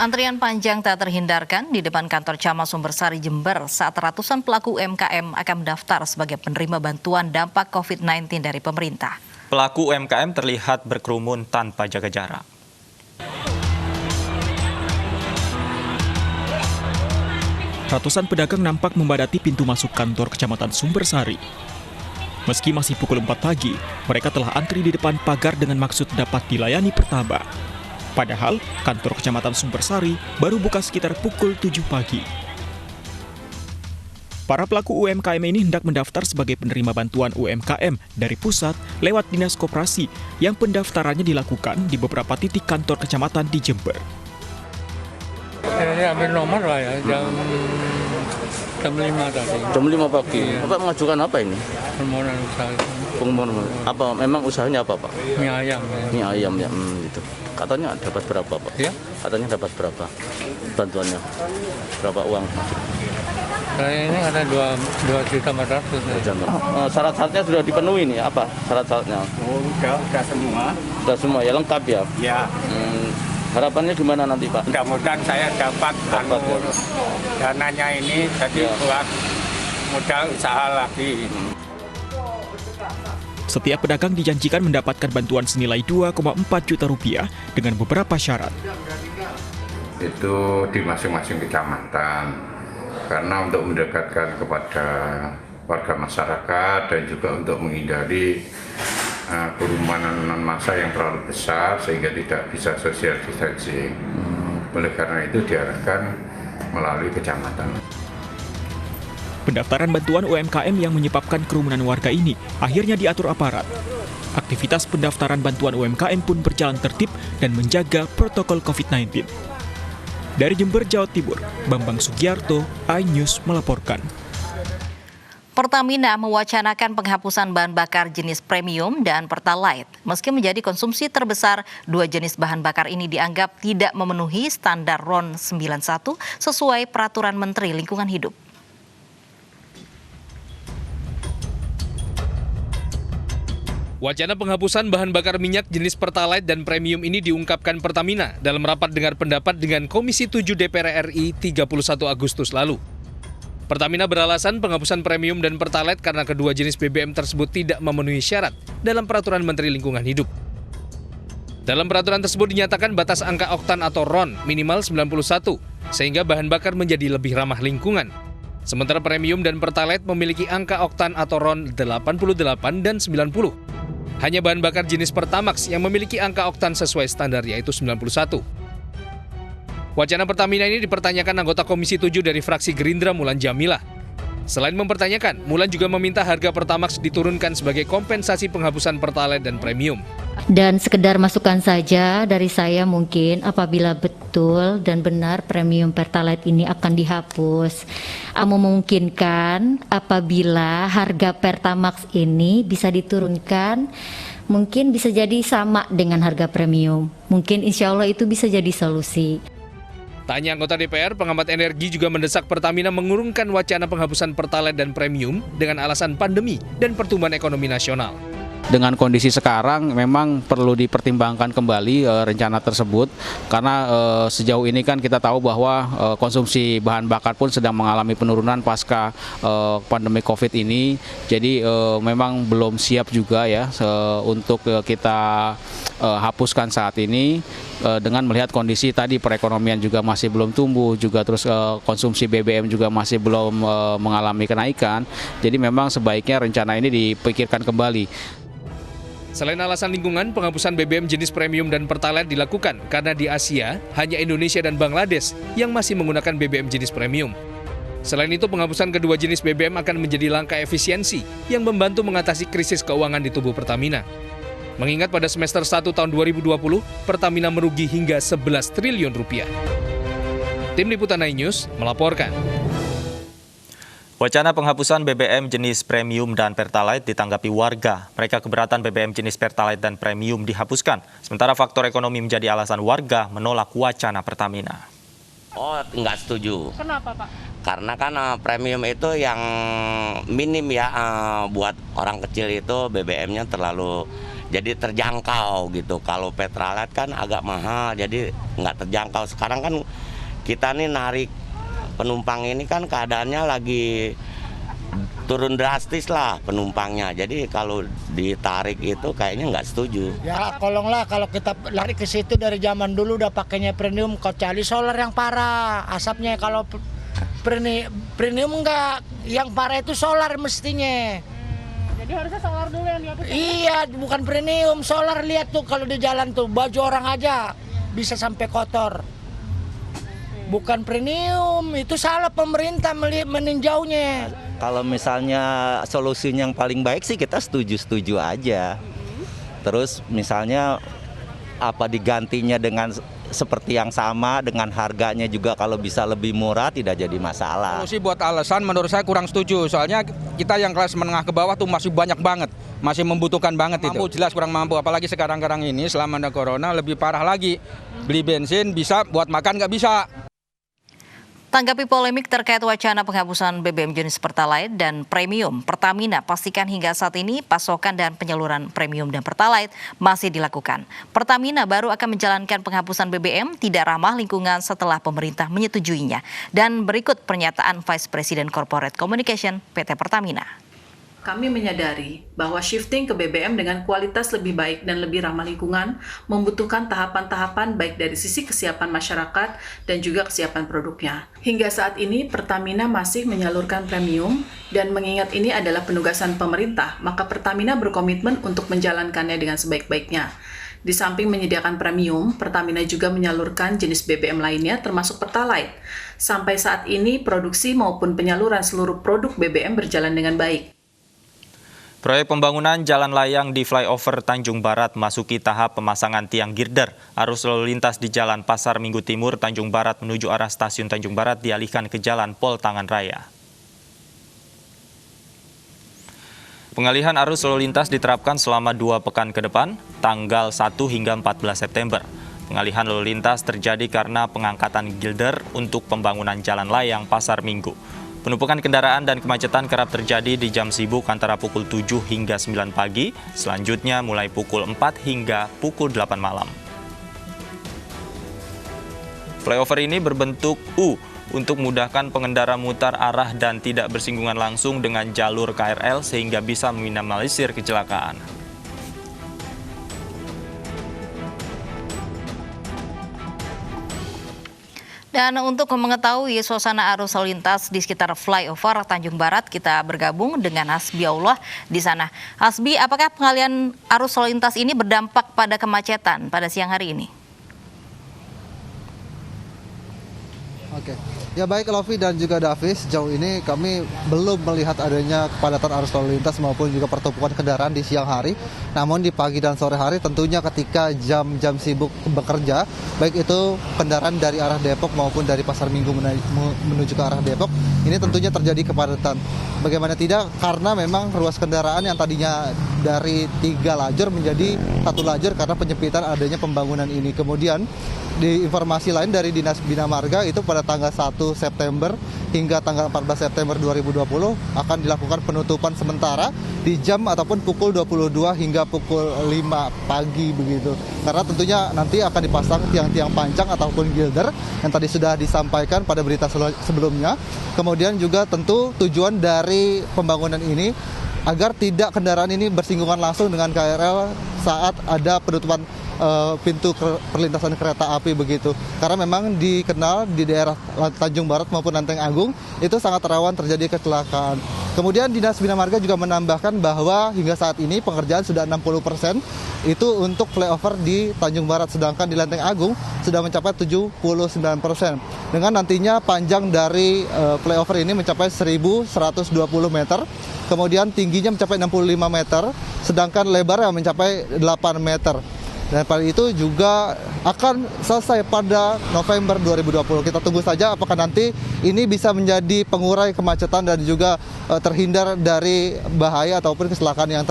Antrian panjang tak terhindarkan di depan kantor Camat Sumbersari, Jember saat ratusan pelaku UMKM akan mendaftar sebagai penerima bantuan dampak COVID-19 dari pemerintah. Pelaku UMKM terlihat berkerumun tanpa jaga jarak. Ratusan pedagang nampak memadati pintu masuk kantor Kecamatan Sumbersari. Meski masih pukul 4 pagi, mereka telah antri di depan pagar dengan maksud dapat dilayani pertama. Padahal, kantor Kecamatan Sumbersari baru buka sekitar pukul 7 pagi. Para pelaku UMKM ini hendak mendaftar sebagai penerima bantuan UMKM dari pusat lewat Dinas Koperasi yang pendaftarannya dilakukan di beberapa titik kantor kecamatan di Jember. Saya ambil nomor lah ya, jam 5 tadi. Jam 5 pagi. Iya. Bapak mengajukan apa ini? Permohonan usaha. Pengumuman. Apa memang usahanya apa, Pak? Mie ayam. Ya. Mie ayam ya, gitu. Katanya dapat berapa, Pak? Ya? Katanya dapat berapa bantuannya? Berapa uang? Saya ini ada 2.400.000. Syarat-syaratnya sudah dipenuhi nih, apa syarat-syaratnya? Oh, udah semua. Sudah semua ya, lengkap ya? Ya, Harapannya gimana nanti, Pak? mudah-mudahan saya dapat ya. dananya ini, jadi Ya. buat modal usaha lagi. Setiap pedagang dijanjikan mendapatkan bantuan senilai 2,4 juta rupiah dengan beberapa syarat. Itu di masing-masing kecamatan, karena untuk mendekatkan kepada warga masyarakat dan juga untuk menghindari kerumunan massa yang terlalu besar sehingga tidak bisa social distancing. Oleh karena itu diarahkan melalui kecamatan. Pendaftaran bantuan UMKM yang menyebabkan kerumunan warga ini akhirnya diatur aparat. Aktivitas pendaftaran bantuan UMKM pun berjalan tertib dan menjaga protokol COVID-19. Dari Jember, Jawa Timur, Bambang Sugiarto, iNews melaporkan. Pertamina mewacanakan penghapusan bahan bakar jenis premium dan Pertalite. Meski menjadi konsumsi terbesar, dua jenis bahan bakar ini dianggap tidak memenuhi standar RON 91 sesuai Peraturan Menteri Lingkungan Hidup. Wacana penghapusan bahan bakar minyak jenis Pertalite dan Premium ini diungkapkan Pertamina dalam rapat dengar pendapat dengan Komisi 7 DPR RI 31 Agustus lalu. Pertamina beralasan penghapusan Premium dan Pertalite karena kedua jenis BBM tersebut tidak memenuhi syarat dalam Peraturan Menteri Lingkungan Hidup. Dalam peraturan tersebut dinyatakan batas angka oktan atau RON minimal 91, sehingga bahan bakar menjadi lebih ramah lingkungan. Sementara Premium dan Pertalite memiliki angka oktan atau RON 88 dan 90. Hanya bahan bakar jenis Pertamax yang memiliki angka oktan sesuai standar yaitu 91. Wacana Pertamina ini dipertanyakan anggota Komisi 7 dari fraksi Gerindra Mulan Jamilah. Selain mempertanyakan, Mulan juga meminta harga Pertamax diturunkan sebagai kompensasi penghapusan Pertalite dan Premium. Dan sekedar masukan saja dari saya mungkin apabila betul dan benar Premium Pertalite ini akan dihapus, memungkinkan apabila harga Pertamax ini bisa diturunkan, mungkin bisa jadi sama dengan harga Premium. Mungkin insya Allah itu bisa jadi solusi. Tak hanya anggota DPR, pengamat energi juga mendesak Pertamina mengurungkan wacana penghapusan Pertalite dan Premium dengan alasan pandemi dan pertumbuhan ekonomi nasional. Dengan kondisi sekarang memang perlu dipertimbangkan kembali rencana tersebut karena sejauh ini kan kita tahu bahwa konsumsi bahan bakar pun sedang mengalami penurunan pasca pandemi Covid ini. Jadi memang belum siap juga ya untuk kita hapuskan saat ini dengan melihat kondisi tadi perekonomian juga masih belum tumbuh, juga terus konsumsi BBM juga masih belum mengalami kenaikan. Jadi memang sebaiknya rencana ini dipikirkan kembali. Selain alasan lingkungan, penghapusan BBM jenis Premium dan Pertalite dilakukan karena di Asia hanya Indonesia dan Bangladesh yang masih menggunakan BBM jenis Premium. Selain itu, penghapusan kedua jenis BBM akan menjadi langkah efisiensi yang membantu mengatasi krisis keuangan di tubuh Pertamina. Mengingat pada semester 1 tahun 2020, Pertamina merugi hingga 11 triliun rupiah. Tim Liputan iNews melaporkan. Wacana penghapusan BBM jenis Premium dan Pertalite ditanggapi warga. Mereka keberatan BBM jenis Pertalite dan Premium dihapuskan. Sementara faktor ekonomi menjadi alasan warga menolak wacana Pertamina. Oh, nggak setuju. Kenapa, Pak? Karena kan premium itu yang minim ya, buat orang kecil itu BBM-nya terlalu jadi terjangkau gitu. Kalau Pertalite kan agak mahal, jadi nggak terjangkau. Sekarang kan kita nih narik penumpang ini kan keadaannya lagi turun drastis lah penumpangnya. Jadi kalau ditarik itu kayaknya nggak setuju. Ya tolonglah, kalau kita lari ke situ dari zaman dulu udah pakainya premium, kecuali solar yang parah asapnya. Kalau premium enggak, yang parah itu solar mestinya. Jadi harusnya solar dulu yang dihapus. Iya, bukan premium. Solar, lihat tuh kalau di jalan tuh baju orang aja bisa sampai kotor. Bukan premium, itu salah pemerintah meninjaunya. Kalau misalnya solusinya yang paling baik sih kita setuju-setuju aja. Terus misalnya apa digantinya dengan seperti yang sama, dengan harganya juga kalau bisa lebih murah tidak jadi masalah. Solusi buat alasan menurut saya kurang setuju. Soalnya kita yang kelas menengah ke bawah tuh masih banyak banget, masih membutuhkan banget itu. Mampu jelas kurang mampu, apalagi sekarang ini selama ada corona lebih parah lagi. Beli bensin bisa, buat makan nggak bisa. Tanggapi polemik terkait wacana penghapusan BBM jenis Pertalite dan Premium, Pertamina pastikan hingga saat ini pasokan dan penyaluran Premium dan Pertalite masih dilakukan. Pertamina baru akan menjalankan penghapusan BBM tidak ramah lingkungan setelah pemerintah menyetujuinya. Dan berikut pernyataan Vice President Corporate Communication PT Pertamina. Kami menyadari bahwa shifting ke BBM dengan kualitas lebih baik dan lebih ramah lingkungan membutuhkan tahapan-tahapan baik dari sisi kesiapan masyarakat dan juga kesiapan produknya. Hingga saat ini, Pertamina masih menyalurkan premium dan mengingat ini adalah penugasan pemerintah, maka Pertamina berkomitmen untuk menjalankannya dengan sebaik-baiknya. Di samping menyediakan premium, Pertamina juga menyalurkan jenis BBM lainnya termasuk Pertalite. Sampai saat ini, produksi maupun penyaluran seluruh produk BBM berjalan dengan baik. Proyek pembangunan jalan layang di flyover Tanjung Barat masuki tahap pemasangan tiang girder. Arus lalu lintas di Jalan Pasar Minggu Timur, Tanjung Barat menuju arah Stasiun Tanjung Barat dialihkan ke Jalan Pol Tangan Raya. Pengalihan arus lalu lintas diterapkan selama 2 pekan ke depan, tanggal 1 hingga 14 September. Pengalihan lalu lintas terjadi karena pengangkatan girder untuk pembangunan jalan layang Pasar Minggu. Penumpukan kendaraan dan kemacetan kerap terjadi di jam sibuk antara pukul 7 hingga 9 pagi, selanjutnya mulai pukul 4 hingga pukul 8 malam. Flyover ini berbentuk U untuk memudahkan pengendara mutar arah dan tidak bersinggungan langsung dengan jalur KRL sehingga bisa meminimalisir kecelakaan. Dan untuk mengetahui suasana arus lalu lintas di sekitar flyover Tanjung Barat, kita bergabung dengan Hasbiaullah di sana. Hasbi, apakah pengalihan arus lalu lintas ini berdampak pada kemacetan pada siang hari ini? Oke. Ya baik Lovi dan juga Davis, sejauh ini kami belum melihat adanya kepadatan arus lalu lintas maupun juga pertumpukan kendaraan di siang hari. Namun di pagi dan sore hari tentunya ketika jam-jam sibuk bekerja, baik itu kendaraan dari arah Depok maupun dari Pasar Minggu menuju ke arah Depok, ini tentunya terjadi kepadatan. Bagaimana tidak, karena memang ruas kendaraan yang tadinya dari 3 lajur menjadi 1 lajur karena penyempitan adanya pembangunan ini. Kemudian di informasi lain dari Dinas Bina Marga itu pada tanggal 1 September hingga tanggal 14 September 2020 akan dilakukan penutupan sementara di jam ataupun pukul 22 hingga pukul 5 pagi begitu. Karena tentunya nanti akan dipasang tiang-tiang panjang ataupun girder yang tadi sudah disampaikan pada berita sebelumnya. Kemudian juga tentu tujuan dari pembangunan ini agar tidak kendaraan ini bersinggungan langsung dengan KRL saat ada penutupan pintu perlintasan kereta api begitu. Karena memang dikenal di daerah Tanjung Barat maupun Lenteng Agung itu sangat rawan terjadi kecelakaan. Kemudian Dinas Bina Marga juga menambahkan bahwa hingga saat ini pengerjaan sudah 60% itu untuk flyover di Tanjung Barat, sedangkan di Lenteng Agung sudah mencapai 79%. Dengan nantinya panjang dari flyover ini mencapai 1.120 meter, kemudian tingginya mencapai 65 meter, sedangkan lebarnya mencapai 8 meter. Dan pada itu juga akan selesai pada November 2020. Kita tunggu saja apakah nanti ini bisa menjadi pengurai kemacetan dan juga terhindar dari bahaya ataupun kecelakaan yang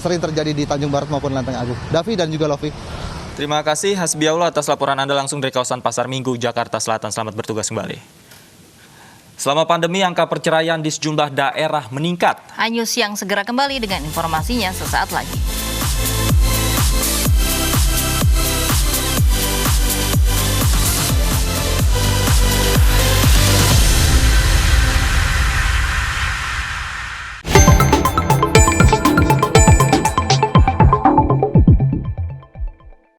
sering terjadi di Tanjung Barat maupun Lenteng Agung. Davi dan juga Lovi. Terima kasih Hasbiaullah atas laporan Anda langsung dari kawasan Pasar Minggu, Jakarta Selatan. Selamat bertugas kembali. Selama pandemi, angka perceraian di sejumlah daerah meningkat. Anyus yang segera kembali dengan informasinya sesaat lagi.